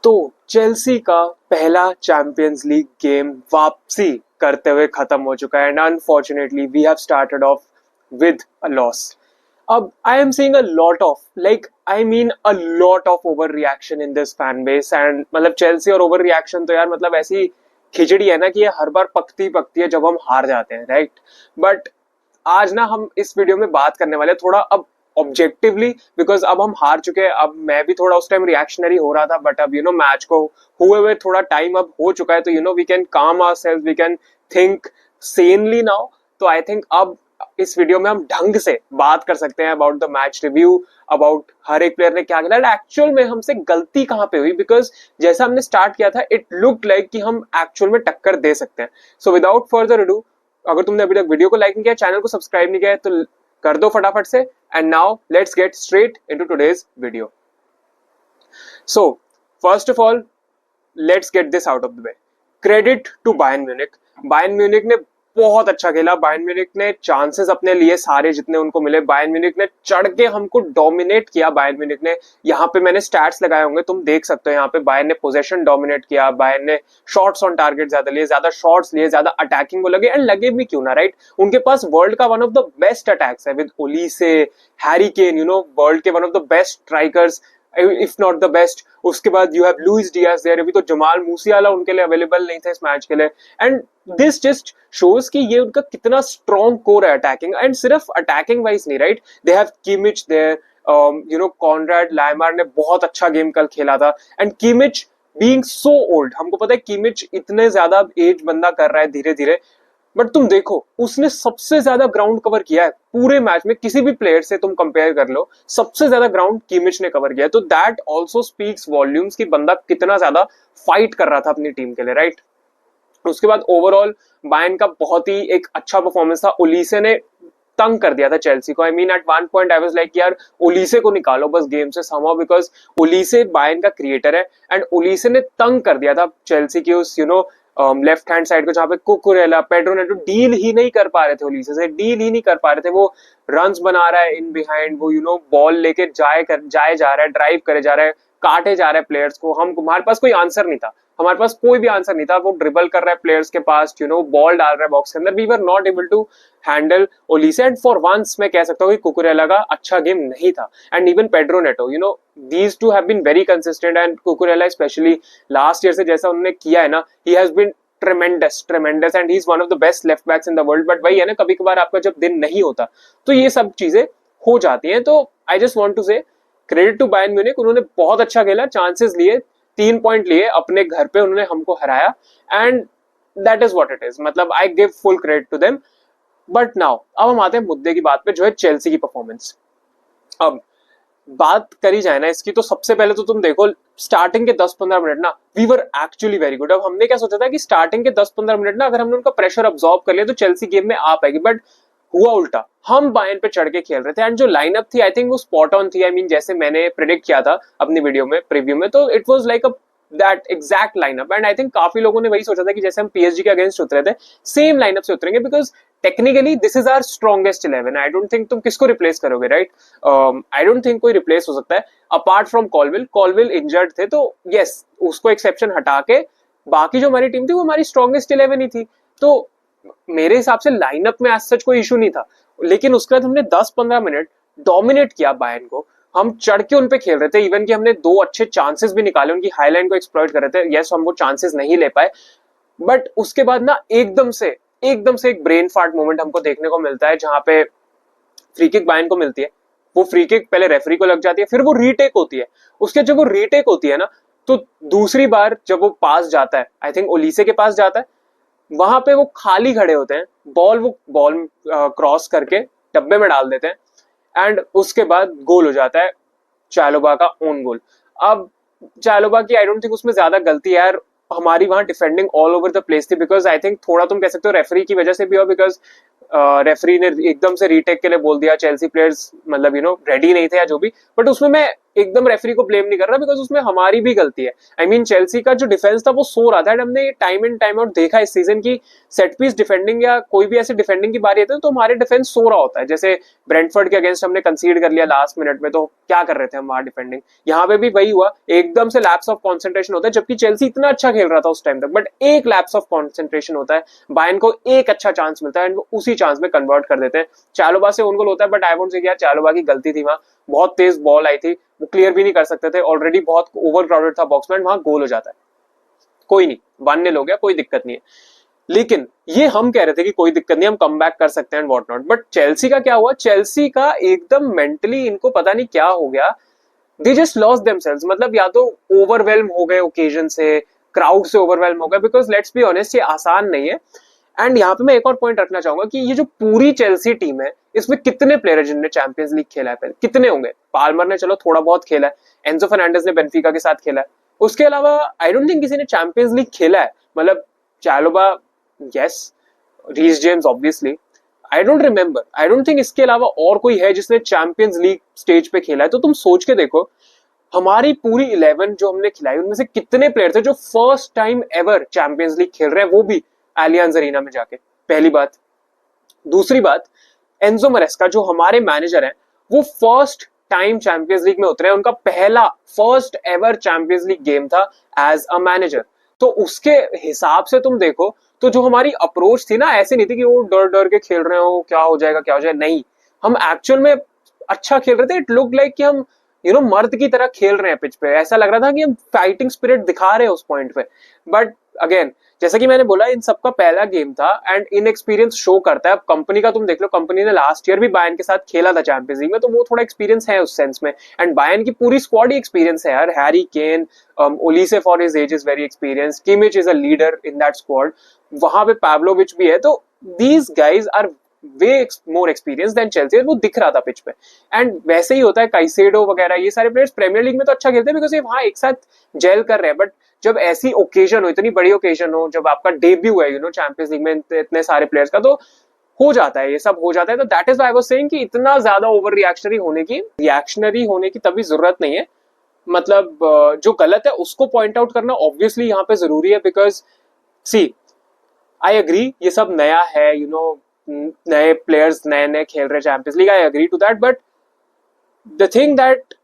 तो चेल्सी का पहला चैंपियंस लीग गेम वापसी करते हुए खत्म हो चुका है and unfortunately we have started off with a loss. अब I am seeing a lot of a lot of over reaction in this fan base and मतलब चेल्सी और ओवर रिएक्शन तो यार मतलब ऐसी खिचड़ी है ना कि ये हर बार पकती पकती है जब हम हार जाते हैं, राइट. बट आज ना हम इस वीडियो में बात करने वाले थोड़ा अब ऑब्जेक्टिवली, बिकॉज अब हम हार चुके हैं. अब मैं भी थोड़ा उस टाइम रिएक्शनरी हो रहा था, बट अब मैच को हुए हुए थोड़ा टाइम अब हो चुका है, तो we can calm ourselves, we can think sanely now. तो आई थिंक अब इस वीडियो में हम ढंग से बात कर सकते हैं about the match review, about her एक प्लेयर ने क्या खेला, एक्चुअल में हमसे गलती कहां पे हुई, बिकॉज जैसा हमने स्टार्ट किया था इट लुक लाइक कि हम एक्चुअल में टक्कर दे सकते हैं. सो विदाउट फर्दर अडू, अगर तुमने अभी तक वीडियो को लाइक नहीं किया, चैनल को सब्सक्राइब नहीं किया है, तो कर दो फटाफट से. And now let's get straight into today's video. So first of all let's get this out of the way. Credit to Bayern Munich. Bayern Munich ने बहुत अच्छा खेला. बायर्न म्यूनिक ने चांसेस अपने लिए सारे जितने उनको मिले, बायर्न म्यूनिक ने चढ़ के हमको डोमिनेट किया. बायर्न म्यूनिक ने, यहाँ पे मैंने स्टैट्स लगाए होंगे, तुम देख सकते हो, यहाँ पे बायर्न ने पोजीशन डोमिनेट किया, बायर्न ने शॉट्स ऑन टारगेट ज्यादा लिए, ज्यादा शॉट्स लिए, ज्यादा अटैकिंग को लगे, एंड लगे भी क्यों ना, राइट. उनके पास वर्ल्ड का one of the best attacks है with Olise, Harry Kane, world के one of the best strikers, if not the best. उसके बाद you have Luis Diaz there. अभी तो जमाल मूसियाला उनके लिए अवेलेबल नहीं थे इस मैच के लिए. एंड दिस जस्ट शोज कि ये उनका कितना स्ट्रॉन्ग कोर है अटैकिंग, एंड सिर्फ अटैकिंग वाइज नहीं, right. They have Kimmich there, Konrad Laimer ने बहुत अच्छा गेम कल खेला था. And Kimmich being so old, हमको पता है किमिच इतने ज्यादा एज बंदा कर रहा है धीरे धीरे, बट तुम देखो उसने सबसे ज्यादा ग्राउंड कवर किया है पूरे मैच में. किसी भी प्लेयर से तुम कंपेयर कर लो, सबसे ज्यादा ग्राउंड किमिच ने कवर किया है. तो दैट ऑल्सो स्पीक्स वॉल्यूम्स कि बंदा कितना ज्यादा फाइट कर रहा था अपनी टीम के लिए, राइट. उसके बाद ओवरऑल बायर्न का बहुत ही एक अच्छा परफॉर्मेंस था. ओलीसे ने तंग कर दिया था चेल्सी को. I mean at one point I was like यार ओलीसे को निकालो बस गेम से समहाउ, बिकॉज ओलीसे बायर्न का क्रिएटर है. एंड ओलीसे ने तंग कर दिया था चेल्सी की उस लेफ्ट हैंड साइड को, जहां पे कुकुरेला, पेड्रो नेटो डील ही नहीं कर पा रहे थे, ओलीसे से डील ही नहीं कर पा रहे थे. वो रन्स बना रहा है इन बिहाइंड, वो बॉल लेके जाए जा रहा है, ड्राइव करे जा रहा है, काटे जा रहे हैं प्लेयर्स को. हमारे पास कोई आंसर नहीं था, हमारे पास कोई भी आंसर नहीं था. वो ड्रिबल कर रहा है प्लेयर्स के पास, बॉल डाल रहा है बॉक्स के अंदर. We were not able to handle Olise. And for once मैं कह सकता हूँ कि कुकुरेला का अच्छा गेम नहीं था. And even Pedro Neto, these two have been very consistent, and Cucurella especially last year से जैसा उन्होंने किया है ना, he has been tremendous and he's one of the best left backs in the world. but वही है ना, कभी कभार आपका जब दिन नहीं होता तो ये सब चीजें हो जाती हैं. तो I just want to say credit to Bayern Munich. उन्होंने बहुत अच्छा खेला, चांसेस लिए, 3 पॉइंट लिए, अपने घर पे उन्होंने हमको हराया, and that is what it is. मतलब I give full credit to them. But now अब हम आते हैं मुद्दे की बात पे, जो है चेल्सी की परफॉर्मेंस. अब बात करी जाए ना इसकी, तो सबसे पहले तो तुम देखो स्टार्टिंग के 10-15 मिनट ना we were actually very good. अब हमने क्या सोचा था कि स्टार्टिंग के 10-15 मिनट ना अगर हमने उनका प्रेशर अब्सॉर्ब कर लिया तो चेल्सी गेम में आ पाएगी. बट हुआ उल्टा, हम बायर्न पे चढ़ के खेल रहे थे, एंड जो लाइनअप थी आई थिंक वो स्पॉट ऑन थी. आई मीन जैसे मैंने प्रेडिक्ट किया था अपनी वीडियो में, प्रीव्यू में, तो it was like a that exact lineup. And I think काफी लोगों ने वही सोचा था कि जैसे हम पीएसजी के अगेंस्ट उतरे थे सेम लाइनअप से उतरेंगे, because technically this is our strongest 11. I don't think तुम किसको रिप्लेस करोगे, राइट. आई डोंट थिंक कोई रिप्लेस हो सकता है अपार्ट फ्रॉम कॉलविल इंजर्ड थे, तो यस उसको एक्सेप्शन हटा के बाकी जो हमारी टीम थी वो हमारी स्ट्रॉन्गेस्ट 11 ही थी. तो मेरे हिसाब से लाइनअप में आज सच कोई इशू नहीं था. लेकिन उसके बाद हमने 10-15 मिनट डोमिनेट किया बायर्न को. हम चढ़ के उनपे खेल रहे थे, इवन कि हमने 2 अच्छे चांसेस भी निकाले, उनकी हाईलाइन को एक्सप्लॉइट कर रहे थे. यस हम वो चांसेस नहीं ले पाए, बट उसके बाद ना एकदम से एक ब्रेन फार्ट मोमेंट हमको देखने को मिलता है, जहां पे फ्री किक बायर्न को मिलती है. वो फ्री किक पहले रेफरी को लग जाती है, फिर वो रीटेक होती है. उसके जब वो रीटेक होती है ना, तो दूसरी बार जब वो पास जाता है, आई थिंक ओलीसे के पास जाता है, वहां पे वो खाली खड़े होते हैं, बॉल क्रॉस करके डब्बे में डाल देते हैं, एंड उसके बाद गोल हो जाता है, चालोबा का ओन गोल. अब चालोबा की आई डोंट थिंक उसमें ज्यादा गलती है यार, हमारी वहां defending all over the place थी. बिकॉज आई थिंक थोड़ा तुम कह सकते हो रेफरी की वजह से भी हो, बिकॉज रेफरी ने एकदम से रीटेक के लिए बोल दिया, चेल्सी प्लेयर्स मतलब रेडी नहीं थे या जो भी. बट उसमें मैं एकदम रेफरी को ब्लेम नहीं कर रहा बिकॉज उसमें हमारी भी गलती है। आई मीन चेल्सी का जो डिफेंस था वो सो रहा था, एंड हमने टाइम इन टाइम आउट देखा इस सीजन की सेट पीस डिफेंडिंग या कोई भी ऐसे डिफेंडिंग की बारी आती है तो हमारे डिफेंस सो रहा होता है। जैसे ब्रेंटफोर्ड के अगेंस्ट हमने कंसीड कर लिया लास्ट मिनट में, तो क्या कर रहे थे हम वहां डिफेंडिंग, यहाँ पे भी वही हुआ, एकदम से लैप्स ऑफ कॉन्सेंट्रेशन होता है, जबकि चेल्सी इतना अच्छा खेल रहा था उस टाइम तक, बट एक लैप्स ऑफ कॉन्सेंट्रेशन होता है, बायर्न को एक अच्छा चांस मिलता है एंड वो उसी चांस में कन्वर्ट कर देते हैं। चालोबा से ओन गोल होता है, बट आई वोंट से चालोबा की गलती थी, वहां बहुत तेज बॉल आई थी, वो क्लियर भी नहीं कर सकते थे, ऑलरेडी बहुत ओवर क्राउडेड था बॉक्स में, वहां गोल हो जाता है। कोई नहीं, 1-0 हो गया, कोई दिक्कत नहीं है। लेकिन ये हम कह रहे थे कि कोई दिक्कत नहीं, हम कम बैक कर सकते हैं व्हाट नॉट, बट चेल्सी का क्या हुआ, चेल्सी का एकदम मेंटली इनको पता नहीं क्या हो गया, दे जस्ट लॉस्ट देमसेल्व्स। मतलब या तो ओवरवेल्म हो गए ओकेजन से, क्राउड से ओवरवेल्म हो गए, बिकॉज लेट्स बी ऑनेस्ट ये आसान नहीं है। एंड यहाँ पे मैं एक और पॉइंट रखना चाहूंगा कि ये जो पूरी चेल्सी टीम है इसमें कितने प्लेयर है जिन्होंने चैंपियंस लीग खेला है पहले, कितने होंगे? पाल्मर ने चलो थोड़ा बहुत खेला है, एंजो फर्नांडिस ने बेनफिका के साथ खेला है, उसके अलावा आई डोंट थिंक किसी ने चैंपियंस लीग खेला है। मतलब Chalobah, yes, Reece James obviously, I don't remember, I don't think इसके अलावा और कोई है जिसने चैंपियंस लीग स्टेज पे खेला है। तो तुम सोच के देखो हमारी पूरी 11 जो हमने खिलाई उनमें से कितने प्लेयर थे जो first time ever champions league खेल रहे हैं, वो भी एलियांज अरीना में जाके, पहली बात। दूसरी बात, एंजो मरेस्का जो हमारे मैनेजर हैं वो फर्स्ट टाइम चैंपियंस लीग में उतरे हैं, उनका पहला first ever champions league game था एज अ मैनेजर। तो उसके हिसाब से तुम देखो तो जो हमारी अप्रोच थी ना, ऐसे नहीं थी कि वो डर डर के खेल रहे हो क्या हो जाएगा क्या हो जाएगा, नहीं, हम एक्चुअल में अच्छा खेल रहे थे। इट लुक लाइक कि हम मर्द की तरह खेल रहे हैं पिच पे, ऐसा लग रहा था कि हम फाइटिंग स्पिरिट दिखा रहे हैं उस पॉइंट पे। बट अगेन जैसा कि मैंने बोला, इन सबका पहला गेम था एंड इनएक्सपीरियंस शो करता है। अब कंपनी का तुम देख लो, कंपनी ने लास्ट ईयर भी बायर्न के साथ खेला था चैंपियंस लीग में, तो वो थोड़ा एक्सपीरियंस है उस सेंस में, एंड बायर्न की पूरी स्क्वाड ही एक्सपीरियंस है यार। Harry Kane, Olise for his age is very experience, Kimmich is a leader in that squad, वहां पे पाव्लोविच भी है, तो these guys are way more experience than Chelsea, वो दिख रहा था पिच पे। एंड वैसे ही होता है, काइसेडो वगैरह ये सारे प्लेयर्स प्रीमियर लीग में तो अच्छा खेलते हैं बिकॉज ये वहां एक साथ जेल कर रहे हैं, बट जब ऐसी ओकेजन हो, इतनी बड़ी ओकेजन हो, जब आपका डेब्यू है चैंपियंस लीग में इतने सारे प्लेयर्स का, तो हो जाता है, ये सब हो जाता है। तो that is why I was saying कि इतना ज्यादा ओवर रिएक्शनरी होने की तभी जरूरत नहीं है। मतलब जो गलत है उसको पॉइंट आउट करना ऑब्वियसली यहाँ पे जरूरी है, बिकॉज सी आई एग्री ये सब नया है, नए प्लेयर्स नए नए खेल रहे champions league, I agree to that, but the thing that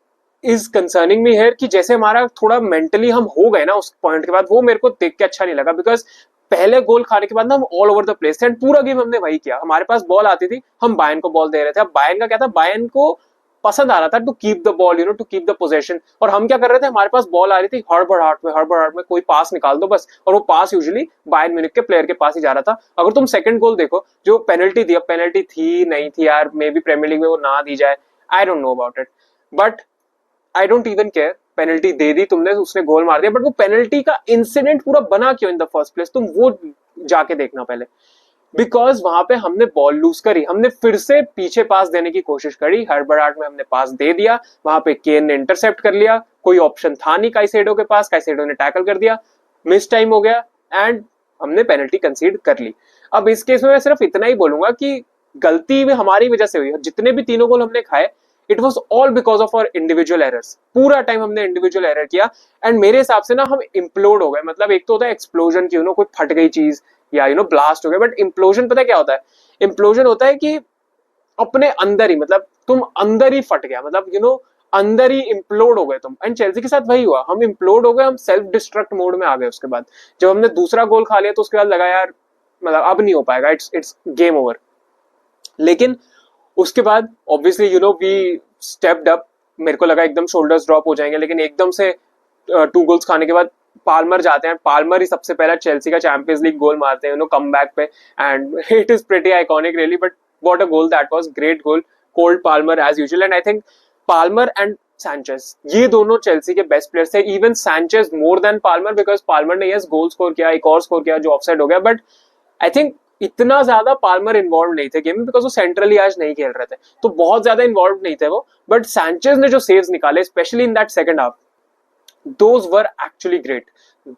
is concerning me here कि जैसे हमारा थोड़ा मेंटली हम हो गए ना उस पॉइंट के बाद, वो मेरे को देख के अच्छा नहीं लगा। बिकॉज पहले गोल खाने के बाद ना हम ऑल ओवर द प्लेस थे एंड पूरा गेम हमने वही किया, हमारे पास बॉल आती थी, हम बायर्न को बॉल दे रहे थे। अब बायर्न का क्या था, बायर्न को पसंद आ रहा था to keep the ball, to keep the possession, और हम क्या कर रहे थे, हमारे पास बॉल आ रही थी हड़बड़ाहट में कोई पास निकाल दो बस, और वो पास यूजुअली बायर्न म्यूनिख के प्लेयर के पास ही जा रहा था। अगर तुम सेकंड गोल देखो जो पेनल्टी दी, अब पेनल्टी थी नहीं थी यार, मे बी प्रीमियर लीग में वो ना दी जाए, I don't know about it, but I don't even care, penalty दे दी तुमने, उसने गोल मार दिया, बट वो पेनल्टी का इंसिडेंट पूरा बना क्यों इन द फर्स्ट प्लेस, तुम वो जाके देखना पहले। बिकॉज वहां पे हमने बॉल लूज करी, हमने फिर से पीछे पास देने की कोशिश करी, हड़बड़ाहट में हमने पास दे दिया, वहां पे केन ने इंटरसेप्ट कर लिया, कोई ऑप्शन था नहीं काइसेडो के पास, काइसेडो ने टैकल कर दिया, मिस टाइम हो गया एंड हमने पेनल्टी कंसीड कर ली। अब इस केस में मैं सिर्फ इतना ही बोलूंगा कि गलती भी हमारी वजह से हुई, जितने भी तीनों गोल हमने खाए it was all because of our individual errors, पूरा टाइम हमने इंडिविजुअल एरर किया एंड मेरे हिसाब से ना हम इम्प्लोड हो गए। मतलब एक तो होता है एक्सप्लोजन की, कोई फट गई चीज या ब्लास्ट हो गया, बट इम्प्लोजन पता है क्या होता है, इम्प्लोजन होता है कि अपने अंदर ही, मतलब तुम अंदर ही फट गया, मतलब अंदर ही इम्प्लोड हो गए तुम। एंड चेल्सी के साथ वही हुआ, हम इम्प्लोड हो गए, हम सेल्फ डिस्ट्रक्ट मोड में आ गए। उसके बाद जब हमने दूसरा गोल खा लिया तो उसके बाद लगा यार मतलब अब नहीं हो पाएगा, इट्स गेम ओवर। लेकिन उसके बाद ऑब्वियसली वी स्टेप्ड अप, मेरे को लगा एकदम शोल्डर्स ड्रॉप हो जाएंगे, लेकिन एकदम से 2 गोल्स खाने के बाद पाल्मर जाते हैं, पाल्मर ही सबसे पहला चेल्सी का चैंपियंस लीग गोल मारते हैं कम बैक पे, and it is pretty iconic really, but what a goal that was, great goal, cold Palmer as usual. And I think Palmer and Sanchez ये दोनों Chelsea के best players थे, even Sanchez more than Palmer, because Palmer ने yes goal score किया, एक और score किया जो ऑफसाइड हो गया, बट आई थिंक इतना ज्यादा पाल्मर इन्वॉल्व नहीं थे गेम में बिकॉज वो सेंट्रली आज नहीं खेल रहे थे, तो बहुत ज्यादा इन्वॉल्व नहीं थे वो। बट सैंचेज ने जो सेव्स निकाले specially in that second half, those were actually great,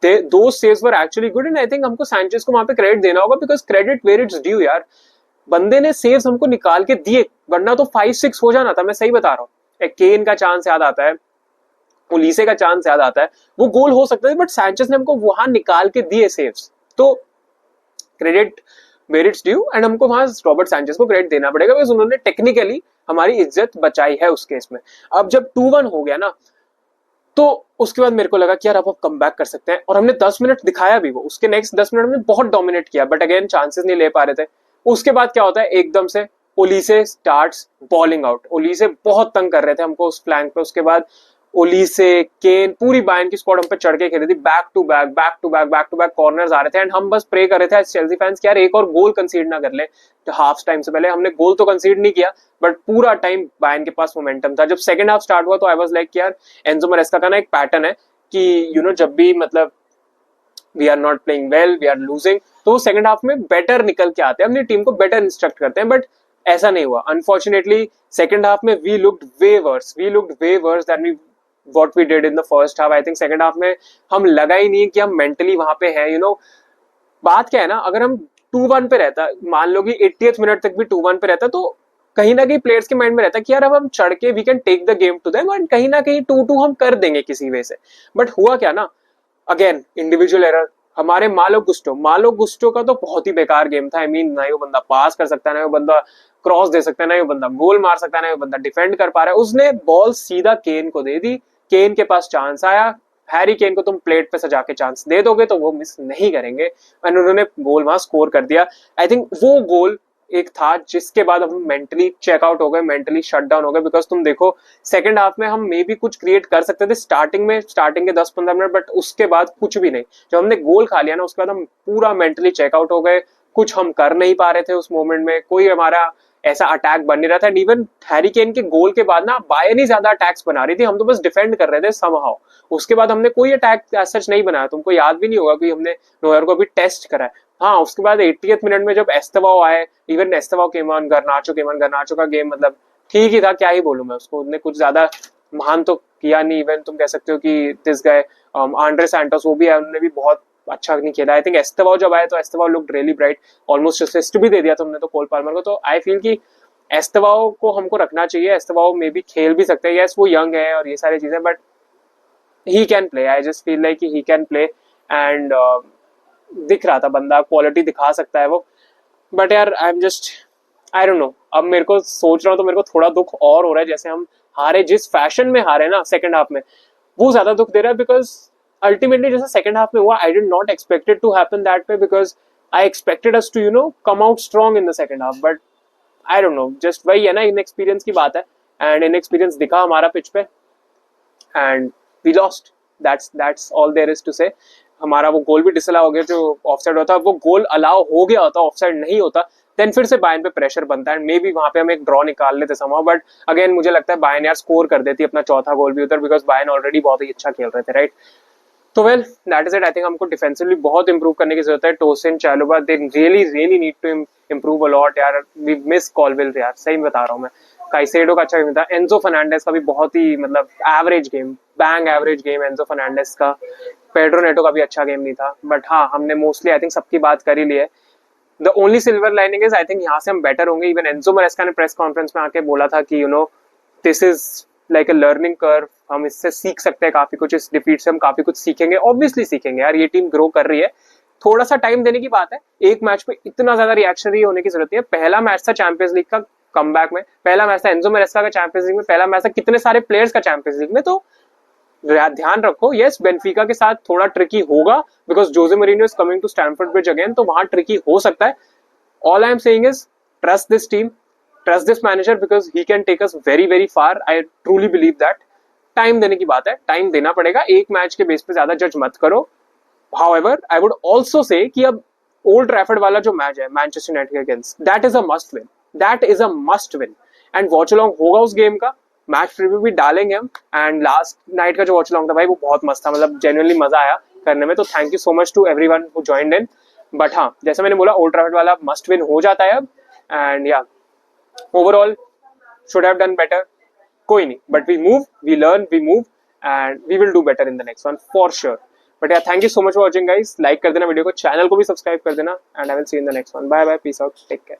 those saves were actually good, and I think हमको सैंचेज को वहां पे क्रेडिट देना होगा, because credit where it's due यार। बंदे ने सेव्स हमको निकाल के दिए, वरना तो 5-6 हो जाना था, मैं सही बता रहा हूँ। एक केन का चांस याद आता है, ओलीसे का चांस याद आता है, वो गोल हो सकता है बट सैंचेस ने हमको वहां निकाल के दिए सेव्स, तो credit where it's due and हमको वहां रॉबर्ट सैंचेस को क्रेडिट देना पड़ेगा बिकॉज उन्होंने टेक्निकली हमारी इज्जत बचाई है उस केस में। अब जब 2-1 हो गया ना, तो उसके बाद मेरे को लगा कि यार अब कम बैक कर सकते हैं, और हमने 10 मिनट दिखाया भी, वो उसके नेक्स्ट 10 मिनट में बहुत डोमिनेट किया बट अगेन चांसेस नहीं ले पा रहे थे। उसके बाद क्या होता है, एकदम से ओलीसे स्टार्ट्स बॉलिंग आउट, ओलीसे बहुत तंग कर रहे थे हमको उस फ्लैंक पे। उसके बाद ओलीसे, केन, पूरी बायन की स्क्वाड हम पे चढ़ के खेल रही थी, बैक टू बैक कॉर्नर्स आ रहे थे एंड हम बस प्रे कर रहे थे एज चेल्सी फैंस कि यार एक और गोल कंसीड ना कर ले। तो हाफ टाइम से पहले हमने गोल तो कंसीड नहीं किया बट पूरा टाइम बायन के पास मोमेंटम था। जब सेकंड हाफ स्टार्ट हुआ तो आई वाज लाइक यार एंजो मरेस्का का ना एक पैटर्न है कि जब भी मतलब we are not playing well, we are losing, तो वो सेकंड हाफ में बेटर निकल के आते हैं, अपनी टीम को बेटर इंस्ट्रक्ट करते हैं, बट ऐसा नहीं हुआ अनफॉर्चुनेटली। सेकंड हाफ में we looked way worse than we what we did in the first half. I think second half में हम लगा ही नहीं कि हम मेंटली वहां पे हैं। बात क्या है ना, अगर हम 2-1 पे रहता, मान लो कि 80th मिनट तक भी 2-1 पे रहता, तो कहीं ना कहीं प्लेयर्स के माइंड में रहता कि यार अब हम चढ़ के we can take the game to them and कहीं ना कहीं 2-2 हम कर देंगे किसी वे से। बट हुआ क्या ना, अगेन इंडिविजुअल एरर। हमारे मालो गुस्टो का तो बहुत ही बेकार गेम था। ना ही वो बंदा पास कर सकता है, ना वो बंदा क्रॉस दे सकता है, ना वो बंदा गोल मार सकता है, ना वो बंदा डिफेंड कर पा रहा है। उसने बॉल सीधा केन को दे दी, केन के पास चांस आया, हैरी केन को तुम प्लेट पे सजा के चांस दे दोगे तो वो मिस नहीं करेंगे एंड उन्होंने गोल वहां स्कोर कर दिया। आई थिंक वो गोल एक था जिसके बाद हम मेंटली चेकआउट हो गए, मेंटली शट डाउन हो गए, बिकॉज तुम देखो सेकंड हाफ में हम मे भी कुछ क्रिएट कर सकते थे स्टार्टिंग के 10-15 मिनट, बट उसके बाद कुछ भी नहीं। जब हमने गोल खा लिया ना, उसके बाद हम पूरा मेंटली चेकआउट हो गए, कुछ हम कर नहीं पा रहे थे उस मोमेंट में, कोई हमारा ऐसा अटैक बन नहीं रहा था। एंड इवन हैरी केन के गोल के बाद ना बायर्न ही ज्यादा अटैक्स बना रही थी, हम तो बस डिफेंड कर रहे थे समहाउ। उसके बाद हमने कोई अटैक सच नहीं बनाया, तुमको याद भी नहीं होगा कि हमने नोयर को अभी टेस्ट करा है। हाँ, उसके बाद 80th मिनट में जब एस्तेवाओ आए, इवन एस्तेवाओ केम ऑन, गर्नाचो का गेम मतलब ठीक ही था, क्या ही बोलूं मैं उसको, उसने कुछ ज्यादा महान तो किया नहीं। इवन तुम कह सकते हो कि दिस गाय आंड्रे सैंटोस, वो भी है, उन्होंने भी बहुत अच्छा नहीं खेला। आई थिंक एस्तेवाओ जब आए तो एस्तेवाओ looked really bright, almost assist भी दे दिया तुमने तो कोल पाल्मर को। तो आई फील कि एस्तेवाओ को हमको रखना चाहिए। एस्तेवाओ मे भी खेल भी सकते हैं, यस वो यंग है और ये सारी चीजें, but he can play. I just feel like he can play and दिख रहा था बंदा, क्वालिटी दिखा सकता है वो। बट यार I am just, I don't no, अब मेरे को सोच रहा हूँ तो मेरे को थोड़ा दुख और हो रहा है, जैसे हम हारे, जिस फैशन में हारे ना सेकंड हाफ में, वो ज्यादा दुख दे रहा है। बिकॉज अल्टीमेटली जैसे सेकंड हाफ में हुआ, I did not expected to happen that way, because I expected us to come out strong in the second half, but I don't know, just वही है ना, इनएक्सपीरियंस की बात है एंड इनएक्सपीरियंस दिखा हमारा पिच पे and we lost. That's all there is to say. हमारा वो गोल भी डिसअलाउ हो गया जो ऑफसाइड होता, वो गोल अलाउ हो गया होता, ऑफसाइड नहीं होता, देन फिर से बायन पे प्रेशर बनता है, मे बी वहां पे हम एक ड्रॉ निकाल लेते समहाउ। बट अगेन मुझे लगता है बायन यार स्कोर कर देती अपना चौथा गोल भी उधर, बिकॉज बायन ऑलरेडी बहुत ही अच्छा खेल रहे थे, राइट। तो well that is it. I think हमको डिफेंसिवली बहुत इंप्रूव करने की जरूरत है। Tosin, Chalobah, they really need to improve a lot यार। वी मिस कॉलविल यार, सही बता रहा हूँ मैं। काइसेडो का अच्छा गेम था, एंजो फर्नांडिस का भी बहुत ही मतलब average game, bang average game Enzo Fernandez का। पेड्रो नेटो का भी अच्छा गेम नहीं था, बट हाँ हमने मोस्टली आई थिंक सबकी बात कर ही ली है। The only silver lining is I think यहाँ से हम बेटर होंगे। इवन एंजो मरेस्का ने प्रेस कॉन्फ्रेंस में आके बोला था कि this is like a learning curve, हम इससे सीख सकते हैं काफी कुछ, इस डिफीट से हम काफी कुछ सीखेंगे, ऑब्वियसली सीखेंगे यार, ये टीम ग्रो कर रही है, थोड़ा सा टाइम देने की बात है। एक मैच पे इतना ज्यादा रिएक्शनरी होने की जरूरत नहीं है। पहला मैच था चैंपियंस लीग का कमबैक में, पहला मैच था एंजो मरेस्का का चैंपियंस लीग में, पहला मैच था कितने सारे प्लेयर्स का चैंपियंस लीग में। तो ध्यान रखो, यस बेनफिका के साथ थोड़ा ट्रिकी होगा because Jose Mourinho is coming to Stamford Bridge again, तो वहां ट्रिकी हो सकता है। All I am saying is trust this team, trust this manager, because he can take us very very far. I truly believe that. Time देने की बात है, time देना पड़ेगा, एक मैच के बेस पे ज्यादा जज मत करो। However I would also say कि अब ओल्ड ट्रैफर्ड वाला जो मैच है मैनचेस्टर यूनाइटेड के against, that is a must win, that is a must win and watch along होगा उस गेम का, मैच प्रीव्यू भी डालेंगे हम। एंड लास्ट नाइट का जो वॉच अलोंग था भाई, वो बहुत मस्त था, मतलब जेन्युइनली मजा आया करने में। तो thank you so much to everyone who joined in. But हाँ, जैसे मैंने बोला, ओल्ड ट्रैफर्ड वाला मस्ट विन हो जाता है अब। And yeah overall should have done better, कोई नहीं, but we move, we learn, we move and we will do better in the next one for sure. But यार thank you so much for watching guys, like कर देना video को, channel को भी subscribe कर देना and I will see in the next one. Bye bye, peace out, take care.